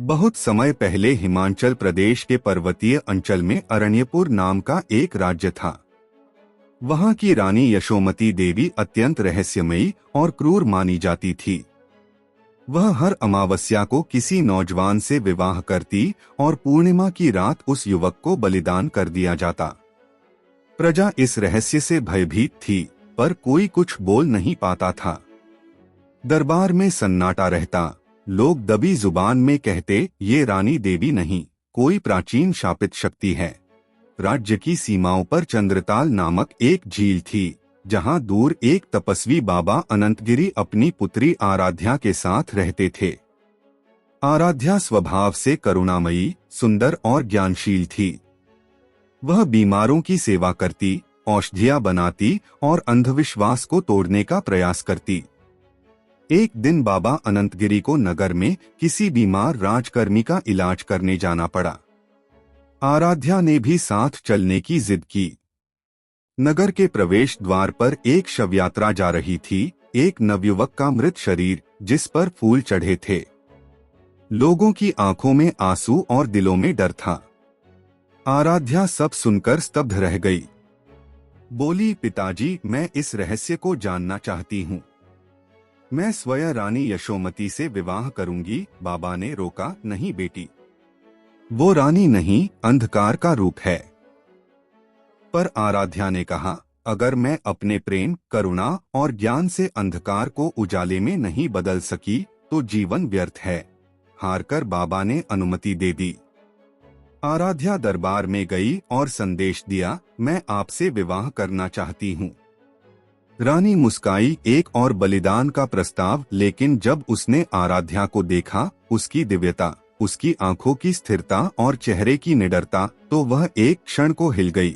बहुत समय पहले हिमाचल प्रदेश के पर्वतीय अंचल में अरण्यपुर नाम का एक राज्य था। वहां की रानी यशोमती देवी अत्यंत रहस्यमयी और क्रूर मानी जाती थी। वह हर अमावस्या को किसी नौजवान से विवाह करती और पूर्णिमा की रात उस युवक को बलिदान कर दिया जाता। प्रजा इस रहस्य से भयभीत थी, पर कोई कुछ बोल नहीं पाता था। दरबार में सन्नाटा रहता। लोग दबी जुबान में कहते, ये रानी देवी नहीं, कोई प्राचीन शापित शक्ति है। राज्य की सीमाओं पर चंद्रताल नामक एक झील थी, जहां दूर एक तपस्वी बाबा अनंतगिरी अपनी पुत्री आराध्या के साथ रहते थे। आराध्या स्वभाव से करुणामयी, सुंदर और ज्ञानशील थी। वह बीमारों की सेवा करती, औषधियां बनाती और अंधविश्वास को तोड़ने का प्रयास करती। एक दिन बाबा अनंतगिरी को नगर में किसी बीमार राजकर्मी का इलाज करने जाना पड़ा। आराध्या ने भी साथ चलने की जिद की। नगर के प्रवेश द्वार पर एक शवयात्रा जा रही थी, एक नवयुवक का मृत शरीर जिस पर फूल चढ़े थे। लोगों की आंखों में आंसू और दिलों में डर था। आराध्या सब सुनकर स्तब्ध रह गई। बोली, पिताजी, मैं इस रहस्य को जानना चाहती हूँ। मैं स्वयं रानी यशोमती से विवाह करूंगी। बाबा ने रोका, नहीं बेटी, वो रानी नहीं, अंधकार का रूप है। पर आराध्या ने कहा, अगर मैं अपने प्रेम, करुणा और ज्ञान से अंधकार को उजाले में नहीं बदल सकी तो जीवन व्यर्थ है। हारकर बाबा ने अनुमति दे दी। आराध्या दरबार में गई और संदेश दिया, मैं आपसे विवाह करना चाहती हूँ। रानी मुस्काई, एक और बलिदान का प्रस्ताव। लेकिन जब उसने आराध्या को देखा, उसकी दिव्यता, उसकी आंखों की स्थिरता और चेहरे की निडरता, तो वह एक क्षण को हिल गई।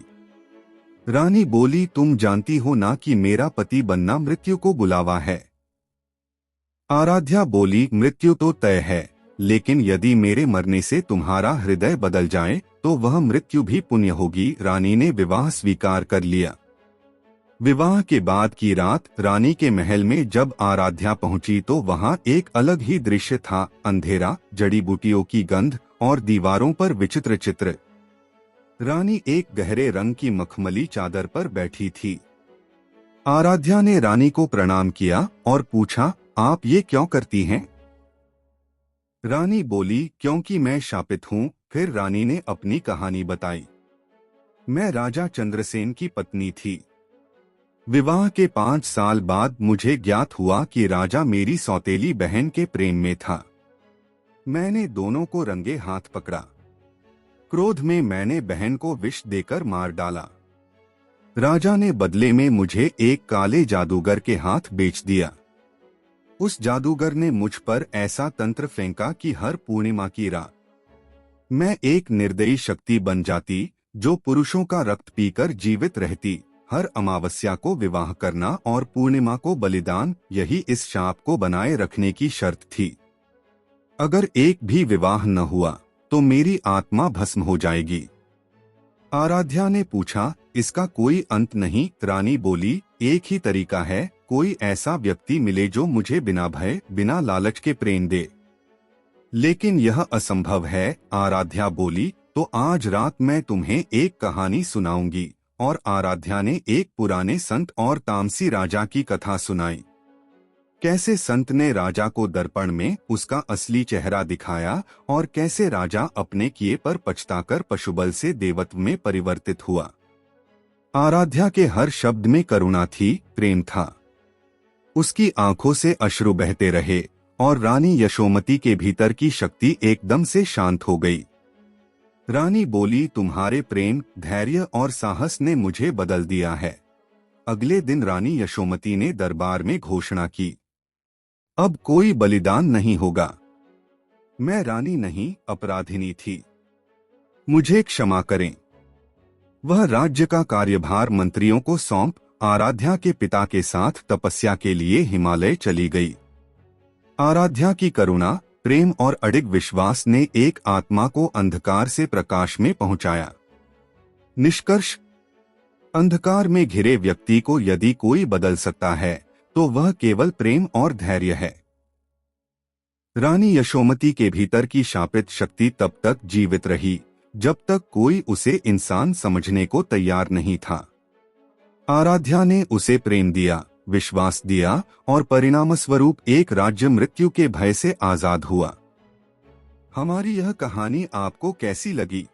रानी बोली, तुम जानती हो ना कि मेरा पति बनना मृत्यु को बुलावा है। आराध्या बोली, मृत्यु तो तय है, लेकिन यदि मेरे मरने से तुम्हारा हृदय बदल जाए तो वह मृत्यु भी पुण्य होगी। रानी ने विवाह स्वीकार कर लिया। विवाह के बाद की रात रानी के महल में जब आराध्या पहुंची तो वहां एक अलग ही दृश्य था। अंधेरा, जड़ी बूटियों की गंध और दीवारों पर विचित्र चित्र। रानी एक गहरे रंग की मखमली चादर पर बैठी थी। आराध्या ने रानी को प्रणाम किया और पूछा, आप ये क्यों करती हैं? रानी बोली, क्योंकि मैं शापित हूँ। फिर रानी ने अपनी कहानी बताई। मैं राजा चंद्रसेन की पत्नी थी। विवाह के 5 साल बाद मुझे ज्ञात हुआ कि राजा मेरी सौतेली बहन के प्रेम में था। मैंने दोनों को रंगे हाथ पकड़ा। क्रोध में मैंने बहन को विष देकर मार डाला। राजा ने बदले में मुझे एक काले जादूगर के हाथ बेच दिया। उस जादूगर ने मुझ पर ऐसा तंत्र फेंका कि हर पूर्णिमा की रात मैं एक निर्दयी शक्ति बन जाती, जो पुरुषों का रक्त पीकर जीवित रहती। हर अमावस्या को विवाह करना और पूर्णिमा को बलिदान, यही इस शाप को बनाए रखने की शर्त थी। अगर एक भी विवाह न हुआ तो मेरी आत्मा भस्म हो जाएगी। आराध्या ने पूछा, इसका कोई अंत नहीं? रानी बोली, एक ही तरीका है, कोई ऐसा व्यक्ति मिले जो मुझे बिना भय, बिना लालच के प्रेम दे। लेकिन यह असंभव है। आराध्या बोली, तो आज रात मैं तुम्हें एक कहानी सुनाऊंगी। और आराध्या ने एक पुराने संत और तामसी राजा की कथा सुनाई। कैसे संत ने राजा को दर्पण में उसका असली चेहरा दिखाया और कैसे राजा अपने किए पर पछताकर पशुबल से देवत्व में परिवर्तित हुआ। आराध्या के हर शब्द में करुणा थी, प्रेम था। उसकी आंखों से अश्रु बहते रहे और रानी यशोमती के भीतर की शक्ति एकदम से शांत हो गई। रानी बोली, तुम्हारे प्रेम, धैर्य और साहस ने मुझे बदल दिया है। अगले दिन रानी यशोमती ने दरबार में घोषणा की, अब कोई बलिदान नहीं होगा। मैं रानी नहीं, अपराधिनी थी। मुझे क्षमा करें। वह राज्य का कार्यभार मंत्रियों को सौंप आराध्या के पिता के साथ तपस्या के लिए हिमालय चली गई। आराध्या की करुणा, प्रेम और अडिग विश्वास ने एक आत्मा को अंधकार से प्रकाश में पहुंचाया। निष्कर्ष, अंधकार में घिरे व्यक्ति को यदि कोई बदल सकता है तो वह केवल प्रेम और धैर्य है। रानी यशोमती के भीतर की शापित शक्ति तब तक जीवित रही जब तक कोई उसे इंसान समझने को तैयार नहीं था। आराध्या ने उसे प्रेम दिया, विश्वास दिया और परिणामस्वरूप एक राज्य मृत्यु के भय से आजाद हुआ। हमारी यह कहानी आपको कैसी लगी?